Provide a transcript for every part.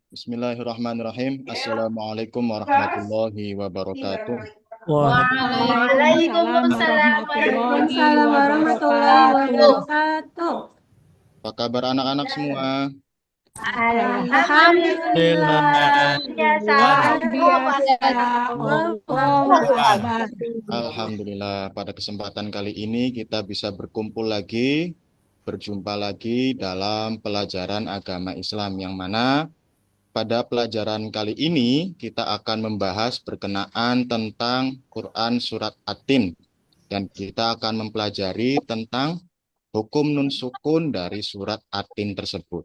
Bismillahirrahmanirrahim. Assalamualaikum warahmatullahi wabarakatuh. Waalaikumsalam Waalaikumsalam warahmatullahi warahmatullahi wabarakatuh. wabarakatuh. Apa kabar anak-anak semua? Alhamdulillah, Alhamdulillah, luar luar biasa. Allahu biasa. Akbar. Alhamdulillah, pada kesempatan kali ini kita bisa berkumpul lagi, berjumpa lagi dalam pelajaran agama Islam yang mana pada pelajaran kali ini kita akan membahas berkenaan tentang Quran Surat At-Tin dan kita akan mempelajari tentang hukum nun sukun dari surat At-Tin tersebut.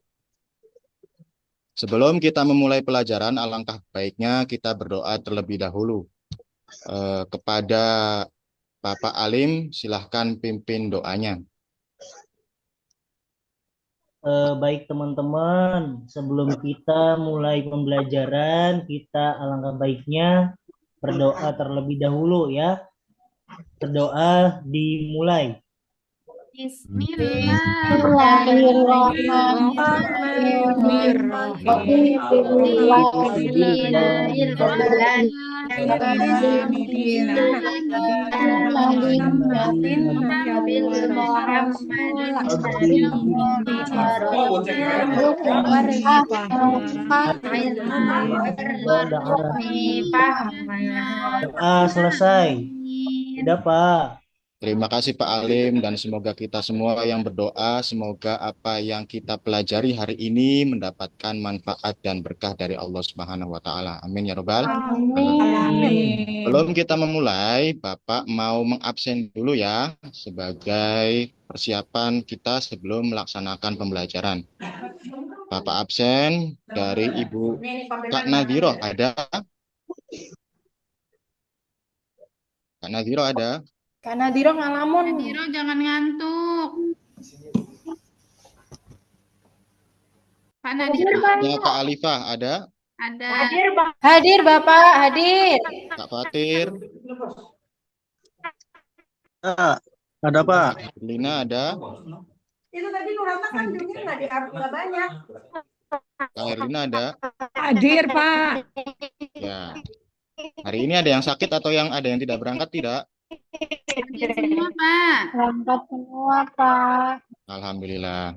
Sebelum kita memulai pelajaran, alangkah baiknya kita berdoa terlebih dahulu. Kepada Bapak Alim, silahkan pimpin doanya. Baik teman-teman, sebelum kita mulai pembelajaran, kita alangkah baiknya berdoa terlebih dahulu ya. Berdoa dimulai. Selesai. Tidak, Pak. Terima kasih Pak Alim dan semoga kita semua yang berdoa, semoga apa yang kita pelajari hari ini mendapatkan manfaat dan berkah dari Allah Subhanahu wa taala. Amin ya rabbal alamin. Belum kita memulai, Bapak mau mengabsen dulu ya sebagai persiapan kita sebelum melaksanakan pembelajaran. Bapak absen dari Ibu Kak Nadhiro ada? Kak Nadhiro ada? Kak Nadhiro ngalamun. Nadhiro jangan ngantuk. Pak Nadhiro. Ya, Kak Alifah ada? Ada. Hadir Bapak, hadir. Kak Fatir. Ada, Pak. Lina ada? Itu tadi Nurata kan juga nggak banyak. Kak Erlina ada? Hadir, Pak. Ya. Hari ini ada yang sakit atau yang tidak berangkat tidak? Hadir semua, Pak. Berangkat semua, Pak. Alhamdulillah.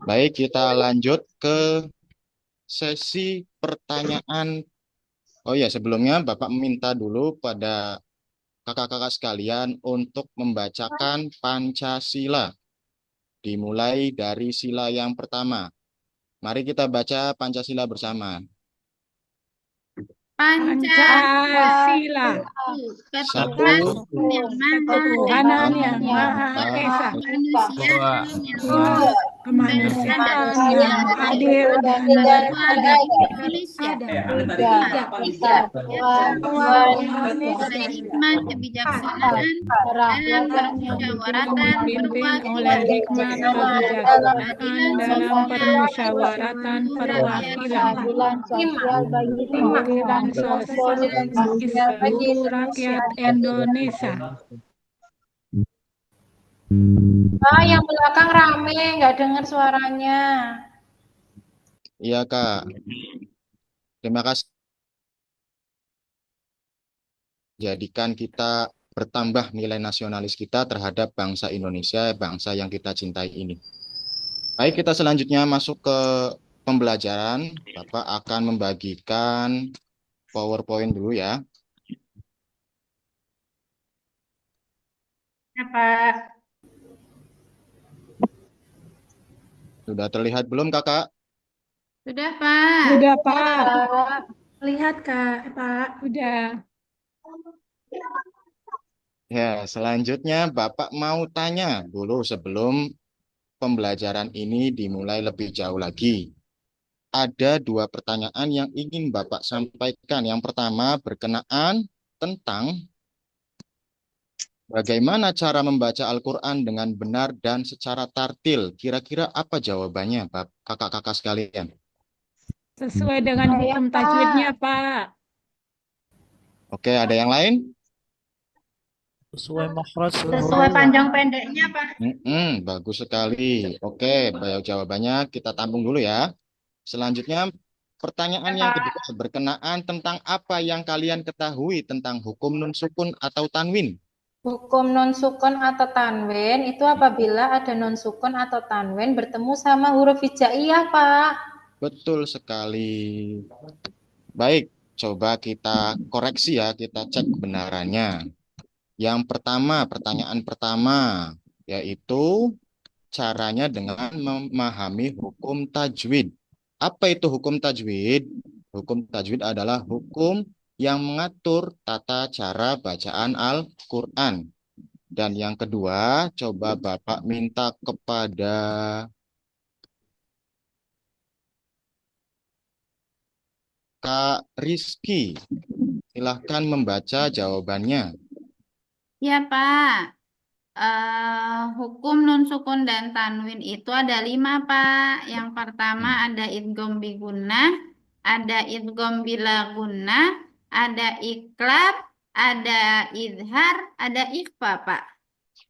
Baik, kita lanjut ke sesi pertanyaan. Oh ya, sebelumnya Bapak minta dulu pada kakak-kakak sekalian untuk membacakan Pancasila. Dimulai dari sila yang pertama. Mari kita baca Pancasila bersama. Pancasila. Ketuhanan yang Maha Esa. Kemanusiaan yang adil dan Indonesia. Hikmat kebijaksanaan dalam permusyawaratan dipimpin oleh hikmat kebijaksanaan dalam permusyawaratan perwakilan sosial bagi seluruh rakyat Indonesia. Pak, yang belakang rame, nggak dengar suaranya. Iya, Kak. Terima kasih. Jadikan kita bertambah nilai nasionalis kita terhadap bangsa Indonesia, bangsa yang kita cintai ini. Baik, kita selanjutnya masuk ke pembelajaran. Bapak akan membagikan PowerPoint dulu ya. Pak. Sudah terlihat belum, Kakak? Sudah, Pak. Sudah, Pak. Lihat, Kak, Pak. Sudah. Ya, selanjutnya Bapak mau tanya dulu sebelum pembelajaran ini dimulai lebih jauh lagi. Ada dua pertanyaan yang ingin Bapak sampaikan. Yang pertama berkenaan tentang bagaimana cara membaca Al-Quran dengan benar dan secara tartil. Kira-kira apa jawabannya, kakak-kakak sekalian? Sesuai dengan hukum tajwidnya, Pak. Oke, ada yang lain? Sesuai makhraj Sesuai huruf. panjang pendeknya, Pak. Bagus sekali. Oke, baik, jawabannya kita tampung dulu ya. Selanjutnya, pertanyaan Ya, yang Pak. kedua berkenaan tentang apa yang kalian ketahui tentang hukum nun sukun atau tanwin. Hukum non sukun atau tanwin itu apabila ada non sukun atau tanwin bertemu sama huruf hijaiyah, Pak. Betul sekali. Baik, coba kita koreksi ya, kita cek kebenarannya. Yang pertama, pertanyaan pertama, yaitu caranya dengan memahami hukum tajwid. Apa itu hukum tajwid? Hukum tajwid adalah hukum yang mengatur tata cara bacaan Al-Quran. Dan yang kedua, coba Bapak minta kepada Kak Rizky. Silahkan membaca jawabannya. Ya, Pak. Hukum nun sukun dan tanwin itu ada 5, Pak. Yang pertama ada idgham bi gunnah, ada idgham bila gunnah, ada iklab, ada izhar, ada ikhfa, Pak.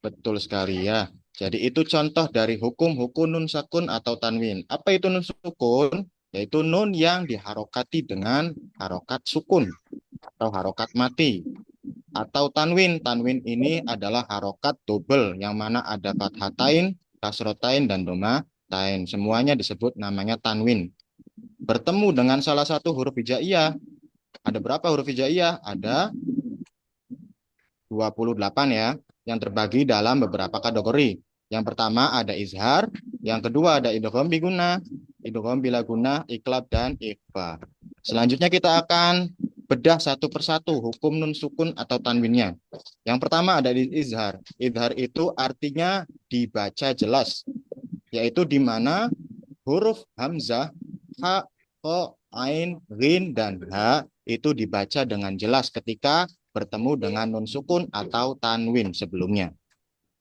Betul sekali ya. Jadi itu contoh dari hukum-hukum nun sakun atau tanwin. Apa itu nun sukun? Yaitu nun yang diharokati dengan harokat sukun atau harokat mati. Atau tanwin. Tanwin ini adalah harokat double yang mana ada fathatain, kasrotain, dan domatain. Semuanya disebut namanya tanwin. Bertemu dengan salah satu huruf hijaiyah. Ada berapa huruf hijaiyah? Ada 28 ya, yang terbagi dalam beberapa kategori. Yang pertama ada izhar, yang kedua ada idgham bi gunnah, idgham bila gunnah, iklab, dan ikhfa. Selanjutnya kita akan bedah satu persatu hukum nun sukun atau tanwinnya. Yang pertama ada izhar. Izhar itu artinya dibaca jelas, yaitu di mana huruf hamzah, ha, ho, ain, ghin, dan ha itu dibaca dengan jelas ketika bertemu dengan nun sukun atau tanwin sebelumnya.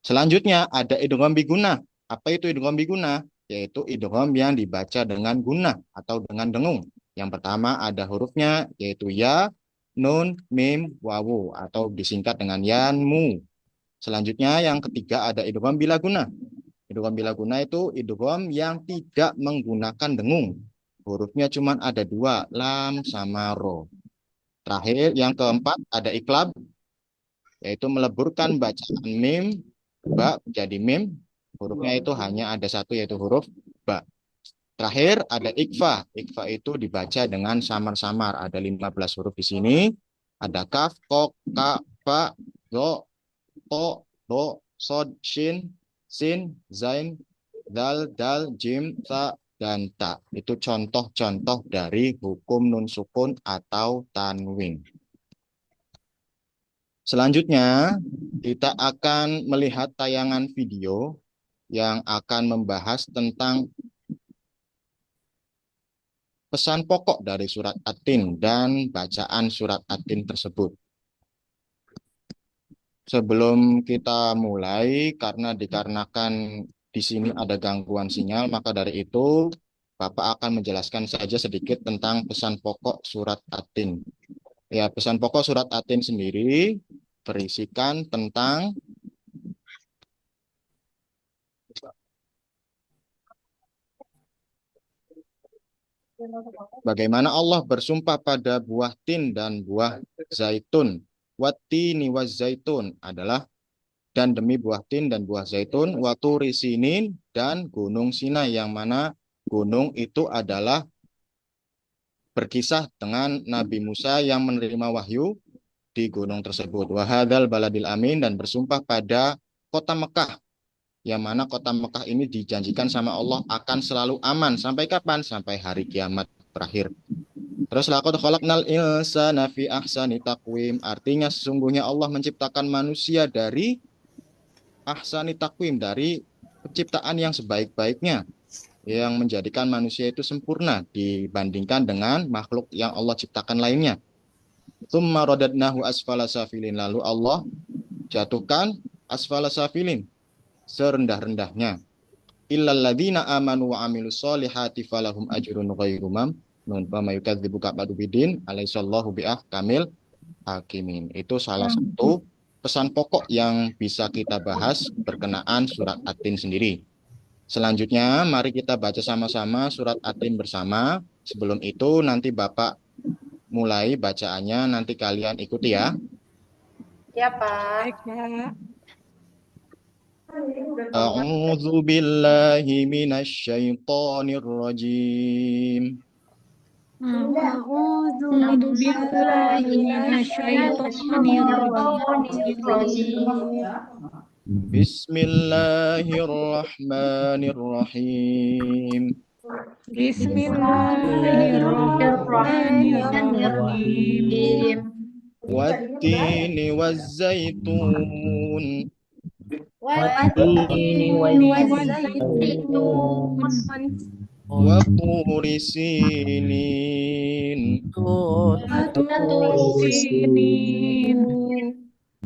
Selanjutnya ada idgham bi gunnah. Apa itu idgham bi gunnah? Yaitu idgham yang dibaca dengan gunnah atau dengan dengung. Yang pertama ada hurufnya yaitu ya, nun, mim, wawu atau disingkat dengan yanmu. Selanjutnya yang ketiga ada idgham bila gunnah. Idgham bila gunnah itu idgham yang tidak menggunakan dengung. Hurufnya cuma ada 2, lam sama ro. Terakhir yang keempat ada iklab, yaitu meleburkan bacaan mim, ba jadi mim. Hurufnya itu hanya ada 1 yaitu huruf ba. Terakhir ada ikfa. Ikfa itu dibaca dengan samar-samar. Ada 15 huruf di sini. Ada kaf, kok, ka, fa, go, to, do, sod, shin, sin, zain, dal, dal, jim, ta, dan ta. Itu contoh-contoh dari hukum nun sukun atau tanwin. Selanjutnya, kita akan melihat tayangan video yang akan membahas tentang pesan pokok dari surat At-Tin dan bacaan surat At-Tin tersebut. Sebelum kita mulai, karena dikarenakan di sini ada gangguan sinyal, maka dari itu Bapak akan menjelaskan saja sedikit tentang pesan pokok surat At-Tin. Ya, pesan pokok surat At-Tin sendiri berisikan tentang bagaimana Allah bersumpah pada buah tin dan buah zaitun. Wattini waz zaitun adalah dan demi buah tin dan buah zaitun, waturi sinin dan gunung Sinai, yang mana gunung itu adalah berkisah dengan Nabi Musa yang menerima wahyu di gunung tersebut. Wahadal baladil amin, dan bersumpah pada kota Mekah, yang mana kota Mekah ini dijanjikan sama Allah akan selalu aman. Sampai kapan? Sampai hari kiamat terakhir. Terus laqad khalaqnal insana fi ahsani taqwim, artinya sesungguhnya Allah menciptakan manusia dari ahsani taqwim, dari penciptaan yang sebaik-baiknya, yang menjadikan manusia itu sempurna dibandingkan dengan makhluk yang Allah ciptakan lainnya. Tsumma radadnahu asfala safilin, lalu Allah jatuhkan asfala safilin, serendah-rendahnya. Illal ladzina amanu wa amilus solihati falahum ajrun ghairu mamnun wa may yukadzibuka ba'du bidin alaihissallahu biahkamil hakimin. Itu salah satu pesan pokok yang bisa kita bahas berkenaan surat At-Tin sendiri. Selanjutnya, mari kita baca sama-sama surat At-Tin bersama. Sebelum itu, nanti Bapak mulai bacaannya, nanti kalian ikuti ya. Ya, Pak. Baik, Pak. A'udzu billahi minasyaitonir rajim. A'udzu billahi minasyaitonir rajim. Bismillahirrahmanirrahim. Bismillahirrahmanirrahim. Wattini wazzaitun. Wattini Wazaitun. Wa turi sinin. Sinin.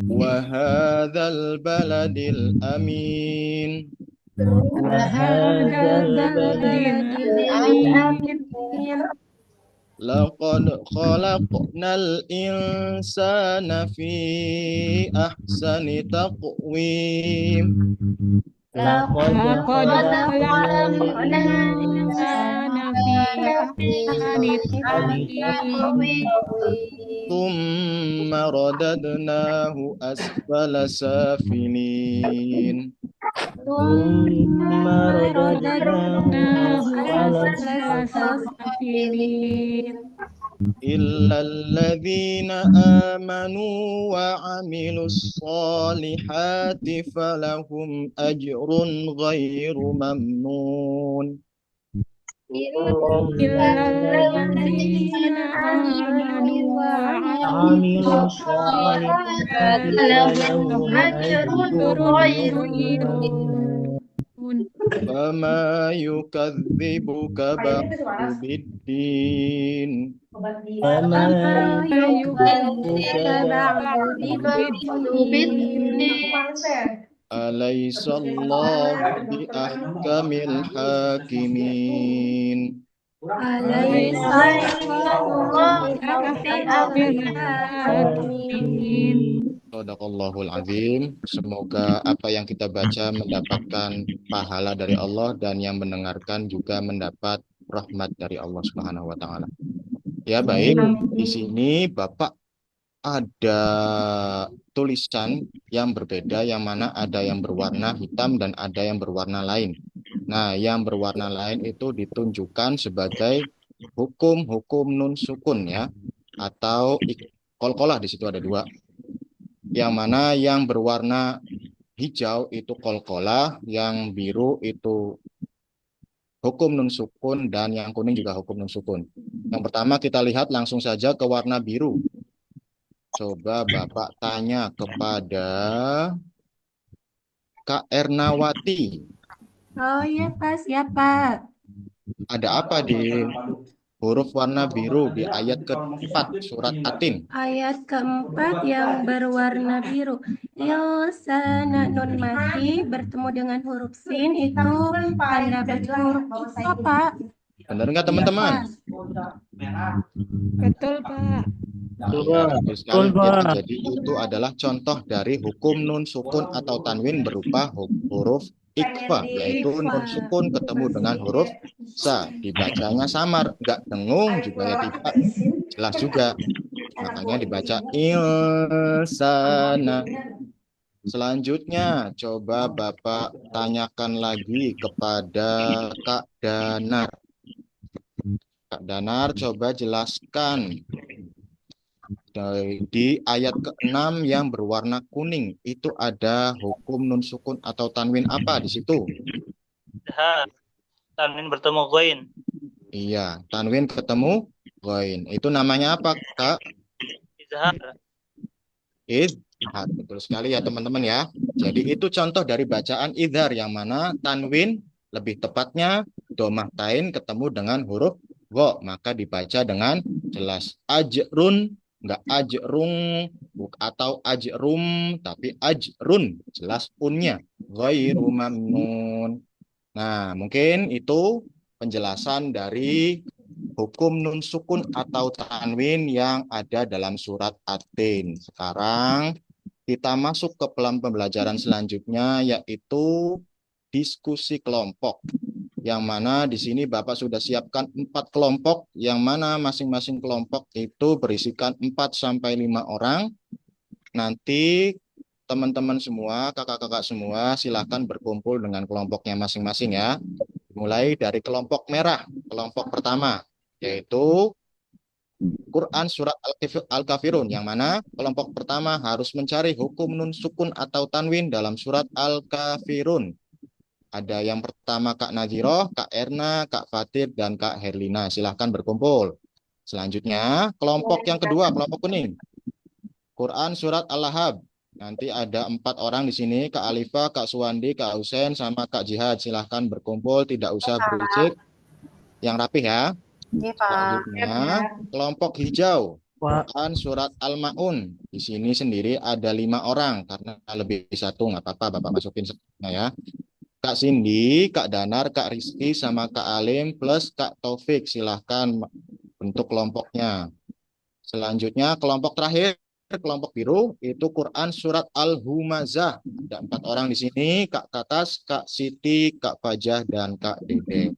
Wa hadzal baladil amin. Wahadzal baladil amin. Laqad khalaqnal insana fi ahsani taqwim. Laqad khalaqnal insana fi ahsani taqwim. Thumma radadnahu asfala safilin. Thumma radadnahu asfala safilin. إلا الذين آمنوا وعملوا الصالحات فلهم أجر غير ممنون. إلا الذين آمنوا وعملوا الصالحات لهم أجر غير ممنون. فما يكذبك بعد بالدين. فما يكذبك بعد بالدين. أليس الله بأحكم الحاكمين. أليس الله بأحكم الحاكمين. Shadaqallahul azim. Semoga apa yang kita baca mendapatkan pahala dari Allah dan yang mendengarkan juga mendapat rahmat dari Allah Subhanahu wa taala. Ya, baik. Di sini Bapak ada tulisan yang berbeda, yang mana ada yang berwarna hitam dan ada yang berwarna lain. Nah, yang berwarna lain itu ditunjukkan sebagai hukum nun sukun ya, atau qalqalah. Di situ ada dua. Yang mana yang berwarna hijau itu qalqalah, yang biru itu hukum nun sukun, dan yang kuning juga hukum nun sukun. Yang pertama kita lihat langsung saja ke warna biru. Coba Bapak tanya kepada Kak Ernawati. Oh iya Pak, siapa? Ada apa di huruf warna biru di ayat ke-4 surat At-Tin? Ayat keempat yang berwarna biru. Ilsana nun mati bertemu dengan huruf sin itu tanda bagi huruf isra, Pak. Benar nggak teman-teman? Betul, Pak. Bagus sekali. Ya, jadi itu adalah contoh dari hukum nun sukun atau tanwin berupa huruf ikhfa, yaitu nun sukun ketemu dengan huruf sa. Dibacanya samar, nggak dengung juga ya tidak jelas juga. Makanya dibaca ilsana. Selanjutnya coba Bapak tanyakan lagi kepada Kak Danar. Kak Danar, coba jelaskan. Di ayat ke-6 yang berwarna kuning itu ada hukum nun sukun atau tanwin apa di situ? Tanwin bertemu ghain. Iya, tanwin ketemu ghain. Itu namanya apa, Kak? Izhar. Idhar. Betul sekali ya teman-teman ya. Jadi itu contoh dari bacaan idhar yang mana tanwin lebih tepatnya domah tain ketemu dengan huruf gha, maka dibaca dengan jelas ajrun, enggak ajrung atau ajrum, tapi ajrun, jelas unnya, ghairu mamnun. Nah, mungkin itu penjelasan dari hukum nun sukun atau tanwin yang ada dalam surat At-Tin. Sekarang kita masuk ke pembelajaran selanjutnya, yaitu diskusi kelompok. Yang mana di sini Bapak sudah siapkan 4 kelompok, yang mana masing-masing kelompok itu berisikan 4 sampai 5 orang. Nanti teman-teman semua, kakak-kakak semua, silahkan berkumpul dengan kelompoknya masing-masing ya. Mulai dari kelompok merah, kelompok pertama, yaitu Quran Surat Al-Kafirun, yang mana kelompok pertama harus mencari hukum nun sukun atau tanwin dalam surat Al-Kafirun. Ada yang pertama Kak Naziroh, Kak Erna, Kak Fatir, dan Kak Herlina. Silahkan berkumpul. Selanjutnya, kelompok yang kedua, kelompok kuning. Quran Surat Al-Lahab. Nanti ada 4 orang di sini, Kak Alifah, Kak Suwandi, Kak Husen, sama Kak Jihad. Silahkan berkumpul, tidak usah berisik. Yang rapih ya. Iya, Pak. Selanjutnya, kelompok hijau. Pak. Quran Surat Al-Ma'un. Di sini sendiri ada 5 orang, karena lebih satu, nggak apa-apa, Bapak masukin setengah ya. Kak Cindy, Kak Danar, Kak Rizky, sama Kak Alim, plus Kak Taufik. Silahkan bentuk kelompoknya. Selanjutnya, kelompok terakhir, kelompok biru, itu Quran Surat Al-Humazah. Ada 4 orang di sini, Kak Tatas, Kak Siti, Kak Fajah, dan Kak Dede.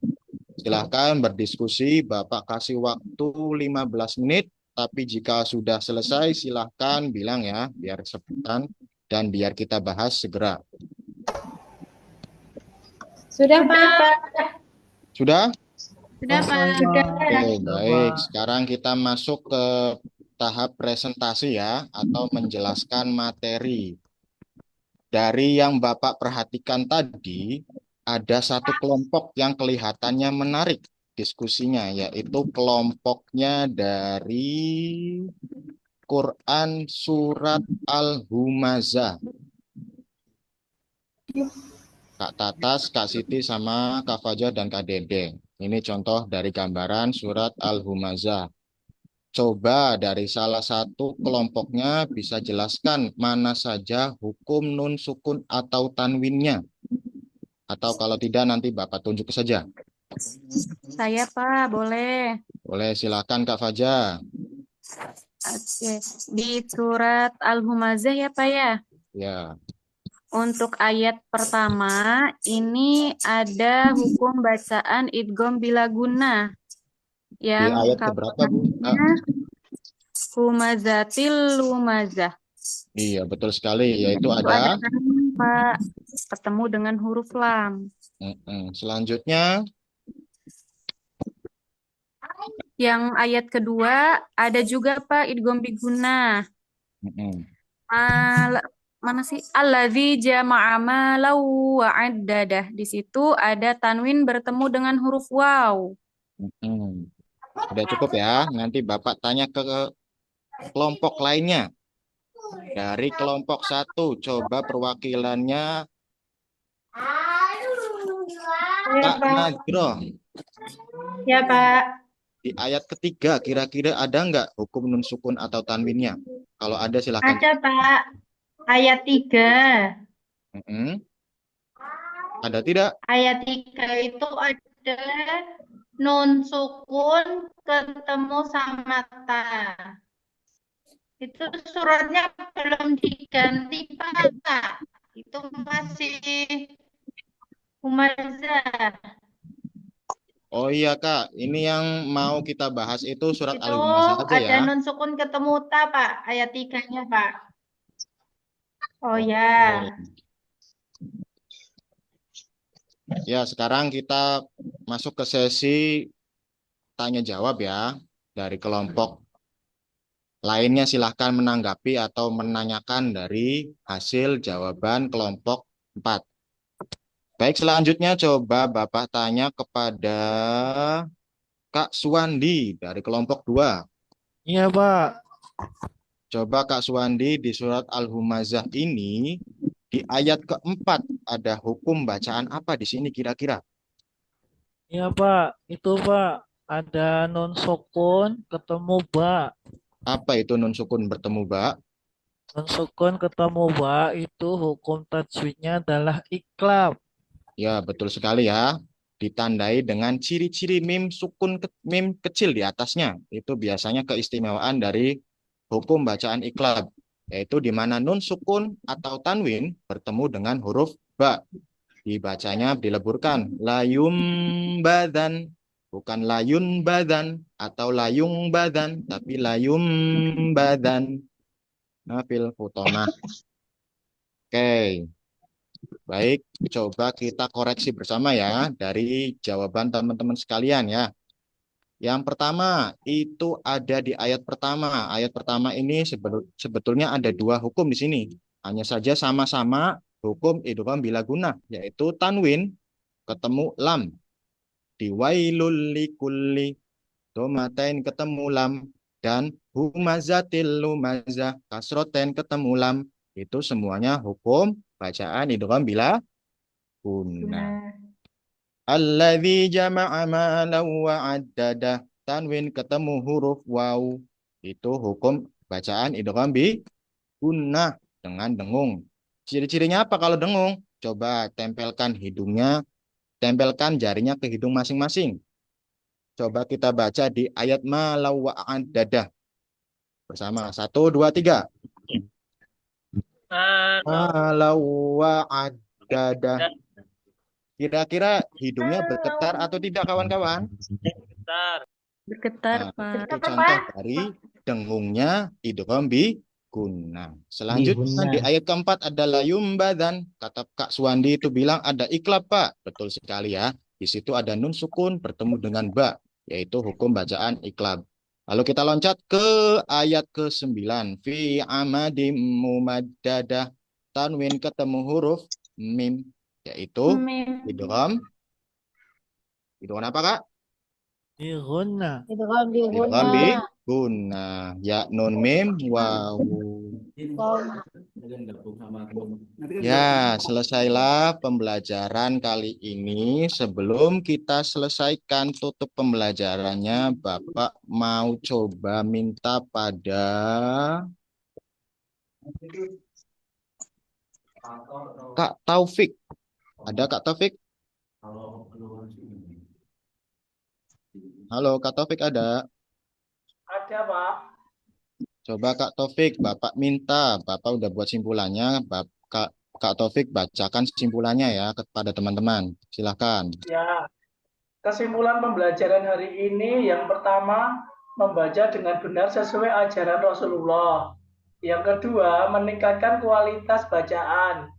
Silahkan berdiskusi, Bapak kasih waktu 15 menit, tapi jika sudah selesai, silahkan bilang ya, biar cepetan, dan biar kita bahas segera. Sudah, Pak. Sudah? Sudah, Pak. Oke, baik. Sekarang kita masuk ke tahap presentasi ya, atau menjelaskan materi. Dari yang Bapak perhatikan tadi, ada satu kelompok yang kelihatannya menarik diskusinya, yaitu kelompoknya dari Quran Surat Al-Humazah. Kak Tatas, Kak Siti, sama Kak Fajar, dan Kak Dede. Ini contoh dari gambaran Surat Al-Humazah. Coba dari salah satu kelompoknya bisa jelaskan mana saja hukum nun sukun atau tanwinnya. Atau kalau tidak nanti Bapak tunjuk saja. Saya, Pak, boleh. Boleh, silakan Kak Fajar. Oke. Di surat Al-Humazah ya, Pak ya. Ya, Untuk ayat pertama, ini ada hukum bacaan idgham bila guna. di Yang ayat keberapa, Bu? humazatil lumazah. Iya, betul sekali. Yaitu Itu ada ada. tanwin, Pak, ketemu dengan huruf lam. Selanjutnya, Yang ayat kedua ada juga, Pak, idgham biguna. Mana sih? Alladzi jama'a malan wa 'addadah. Di situ ada tanwin bertemu dengan huruf waw. Udah cukup ya. Nanti Bapak tanya ke kelompok lainnya. Dari kelompok 1, coba perwakilannya Kak Najroh. Ya, Pak. Di ayat ketiga, kira-kira ada nggak hukum nun sukun atau tanwinnya? Kalau ada, silakan. Ada, Pak. Ayat 3. Ada tidak? Ayat 3 itu ada nun sukun ketemu sama ta. Itu suratnya belum diganti, Pak. Itu masih Humazah. Oh iya Kak, ini yang mau kita bahas itu surat Itu Al-Humazah aja ada ya. nun sukun ketemu ta, Pak. Ayat 3-nya, Pak. Oh ya. Ya, sekarang kita masuk ke sesi tanya jawab ya. Dari kelompok lainnya silahkan menanggapi atau menanyakan dari hasil jawaban kelompok 4. Baik, selanjutnya coba Bapak tanya kepada Kak Suwandi dari kelompok 2. Iya, Pak. Coba Kak Suwandi, di surat Al-Humazah ini, di ayat keempat, ada hukum bacaan apa di sini kira-kira? Iya, Pak. Itu, Pak. Ada nun sukun ketemu ba. Apa itu nun sukun bertemu ba? Nun sukun ketemu ba itu hukum tajwidnya adalah iklab. Ya, betul sekali ya. Ditandai dengan ciri-ciri mim sukun mim kecil di atasnya. Itu biasanya keistimewaan dari hukum bacaan iklab. yaitu di mana nun sukun atau tanwin bertemu dengan huruf ba. Dibacanya dileburkan layum badan, bukan layun badan atau layung badan, tapi layum badan. Nafil futomah. Oke, baik, coba kita koreksi bersama ya dari jawaban teman-teman sekalian ya. Yang pertama itu ada di ayat pertama. Ayat pertama ini sebetulnya ada dua hukum di sini. Hanya saja sama-sama hukum idgham bila gunnah, yaitu tanwin ketemu lam. Di wailul likulli domatain ketemu lam, dan humazatil lumazah kasroten ketemu lam. Itu semuanya hukum bacaan idgham bila gunnah. Alladzi jama'a malan wa addadah, tanwin ketemu huruf waw, itu hukum bacaan idgham bi gunnah dengan dengung. Ciri-cirinya apa kalau dengung? Coba tempelkan hidungnya, tempelkan jarinya ke hidung masing-masing. Coba kita baca di ayat malan wa addadah bersama. 1, 2, 3. Malan wa addadah. Kira-kira hidungnya bergetar atau tidak, kawan-kawan? Bergetar, Nah, Pak. itu contoh dari dengungnya idgham bi gunnah. Selanjutnya di ayat keempat ada layum badan. Kata Kak Suwandi itu bilang ada iklab, Pak. Betul sekali ya. Di situ ada nun sukun bertemu dengan ba, yaitu hukum bacaan iklab. Lalu kita loncat ke ayat ke-9. Fi amadim mumaddadah, tanwin ketemu huruf mim, yaitu idgham. Idgham apa, Kak? Diguna. Idgham bi Idgham bi gunnah. gunnah. Ya nun mim wawu. Ya, selesailah pembelajaran kali ini. Sebelum kita selesaikan tutup pembelajarannya, Bapak mau coba minta pada Kak Taufik. Ada Kak Taufik? Halo, Kak Taufik ada? Ada, Pak. Coba Kak Taufik, Bapak minta, Bapak udah buat simpulannya, Kak Taufik bacakan simpulannya ya kepada teman-teman. Silakan. Ya, kesimpulan pembelajaran hari ini yang pertama, membaca dengan benar sesuai ajaran Rasulullah. Yang kedua, meningkatkan kualitas bacaan.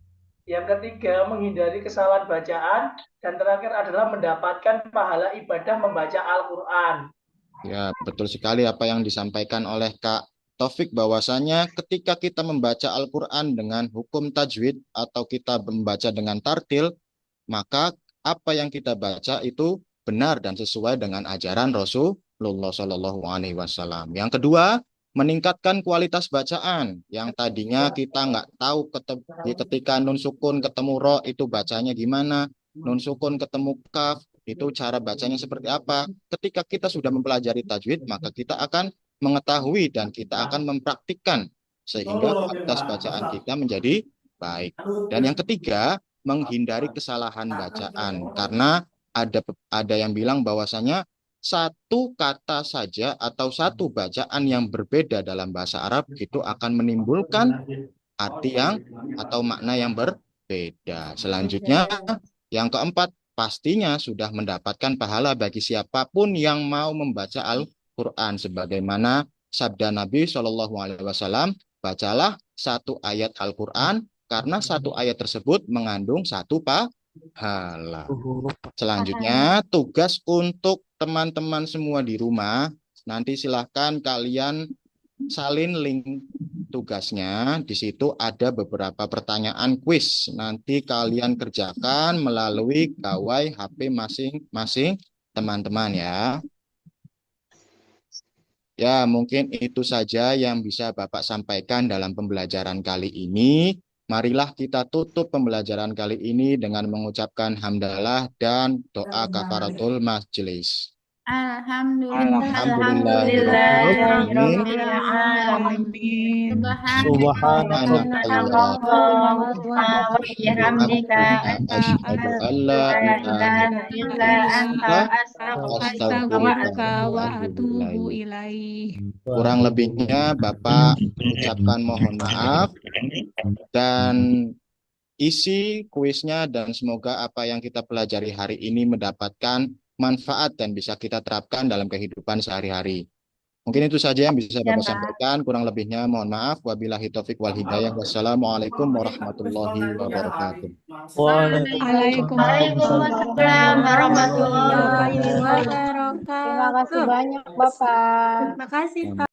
Yang ketiga, menghindari kesalahan bacaan. Dan terakhir adalah mendapatkan pahala ibadah membaca Al-Quran. Ya, betul sekali apa yang disampaikan oleh Kak Taufik, bahwasanya ketika kita membaca Al-Quran dengan hukum tajwid atau kita membaca dengan tartil, maka apa yang kita baca itu benar dan sesuai dengan ajaran Rasulullah Shallallahu Alaihi Wasallam. Yang kedua, meningkatkan kualitas bacaan. Yang tadinya kita nggak tahu ketika nun sukun ketemu ro itu bacanya gimana, nun sukun ketemu kaf itu cara bacanya seperti apa. Ketika kita sudah mempelajari tajwid, maka kita akan mengetahui dan kita akan mempraktikkan sehingga kualitas bacaan kita menjadi baik. Dan yang ketiga, menghindari kesalahan bacaan, karena ada yang bilang bahwasanya satu kata saja atau satu bacaan yang berbeda dalam bahasa Arab itu akan menimbulkan arti yang atau makna yang berbeda. Selanjutnya, yang keempat, pastinya sudah mendapatkan pahala bagi siapapun yang mau membaca Al-Quran, sebagaimana sabda Nabi SAW, bacalah satu ayat Al-Quran karena satu ayat tersebut mengandung satu pahala. Selanjutnya, tugas untuk teman-teman semua di rumah, nanti silahkan kalian salin link tugasnya. Di situ ada beberapa pertanyaan kuis. Nanti kalian kerjakan melalui gawai HP masing-masing teman-teman ya. Ya, mungkin itu saja yang bisa Bapak sampaikan dalam pembelajaran kali ini. Marilah kita tutup pembelajaran kali ini dengan mengucapkan hamdalah dan doa kafaratul majelis. Alhamdulillahirrahmanirrahim. Subhanakallahumma wa bihamdika Asyhadu an la ilaha illa anta astaghfiruka wa atubu ilaih. Kurang lebihnya Bapak ucapkan mohon maaf, dan isi kuisnya, dan semoga apa yang kita pelajari hari ini mendapatkan manfaat dan bisa kita terapkan dalam kehidupan sehari-hari. Mungkin itu saja yang bisa Bapak sampaikan. Kurang lebihnya mohon maaf. Wabillahi taufik wal hidayah. Wassalamualaikum warahmatullahi wabarakatuh. Waalaikumsalam warahmatullahi wabarakatuh. Terima kasih banyak, Bapak. Terima kasih, Pak.